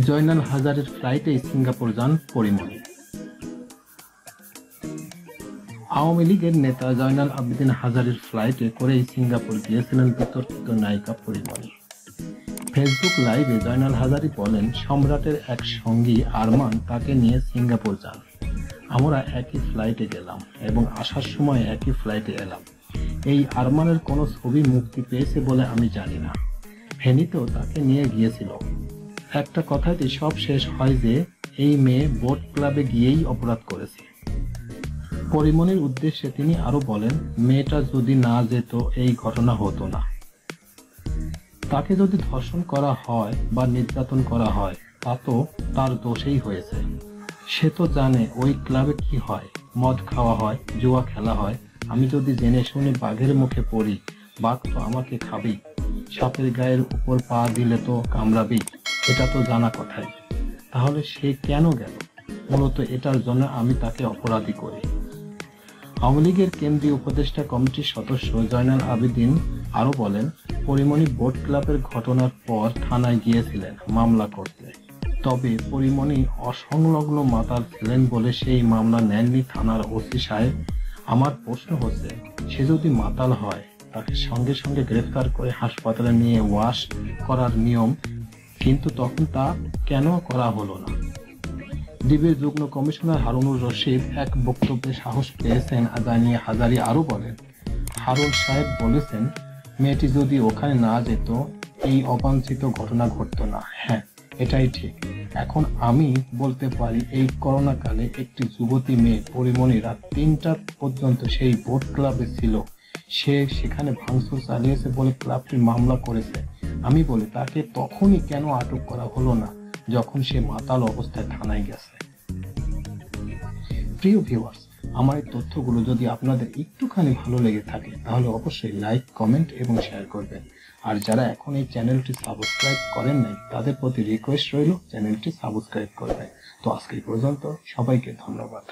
জয়নাল হাজারের ফ্লাইটে সিঙ্গাপুর যান পরিমণি। আওয়ামী লীগের নেতা জয়নাল আবেদিন হাজারের ফ্লাইটে করেই সিঙ্গাপুর গিয়েছিলেন বিতর্কিত নায়িকা পরিমণি। ফেসবুক লাইভে জয়নাল হাজারী বলেন, সম্রাটের এক সঙ্গী আরমান তাকে নিয়ে সিঙ্গাপুর যান। আমরা একই ফ্লাইটে গেলাম এবং আসার সময় একই ফ্লাইটে এলাম। এই আরমানের কোনো ছবি মুক্তি পেয়েছে বলে আমি জানি না। ফেনীতেও তাকে নিয়ে গিয়েছিল। একটা কথাতেই সব শেষ হয় যে এই মেয়ে বোট ক্লাবে গিয়েই অপরাধ করেছে। পরিমণির উদ্দেশ্যে তিনি আরো বলেন, মেয়েটা যদি না যেত এই ঘটনা হতো না। তাকে যদি ধর্ষণ করা হয় বা নির্যাতন করা হয় তা তো তার দোষেই হয়েছে। সে তো জানে ওই ক্লাবে কি হয়, মদ খাওয়া হয়, জুয়া খেলা হয়। আমি যদি জেনে শুনে বাঘের মুখে পড়ি, বাঘ তো আমাকে খাবেই। সাপের গায়ের উপর পা দিলে তো কামড়াবেই, এটা তো জানা কথাই। তাহলে সে কেন গেল? মূলত এটার জন্য আমি তাকে অপরাধী করি। আওয়ামী লীগের কেন্দ্রীয় উপদেষ্টা কমিটির সদস্য জয়নাল আবেদিন আরো বলেন, পরিমণি বোট ক্লাবের ঘটনার পর থানায় গিয়েছিলেন মামলা করতে। তবে পরিমণি অসংলগ্ন মাতাল ছিলেন বলে সেই মামলা নেননি থানার ওসি সাহেব। আমার প্রশ্ন হচ্ছে, সে যদি মাতাল হয় তাকে সঙ্গে সঙ্গে গ্রেফতার করে হাসপাতালে নিয়ে ওয়াশ করার নিয়ম, কিন্তু তখন তা কেন করা হলো না? ডিবির যুগ্ম কমিশনার হারুনুর রশিদ এক বক্তব্যে সাহস পেয়েছেন জানিয়ে হাজারী আরো বলেন, হারুন সাহেব বলেছেন, মেয়েটি যদি ওখানে না যেত এই অবাঞ্ছিত ঘটনা ঘটতো না। হ্যাঁ, এটাই ঠিক। এখন আমি বলতে পারি, এই করোনা কালে একটি যুবতী মেয়ে পরিমণি রাত ৩টা পর্যন্ত সেই বোট ক্লাবে ছিল। সে সেখানে ভাঙচুর চালিয়েছে বলে ক্লাবটি মামলা করেছে। আমি বলি, তাকে তখনই কেন আটক করা হলো না যখন সে মাতাল অবস্থায় থানায় গেছে? প্রিয় ভিউয়ার্স, আমার এই তথ্যগুলো যদি আপনাদের একটুখানি ভালো লেগে থাকে তাহলে অবশ্যই লাইক, কমেন্ট এবং শেয়ার করবেন। আর যারা এখন এই চ্যানেলটি সাবস্ক্রাইব করেন নাই তাদের প্রতি রিকোয়েস্ট রইল চ্যানেলটি সাবস্ক্রাইব করবেন। তো আজকে পর্যন্ত সবাইকে ধন্যবাদ।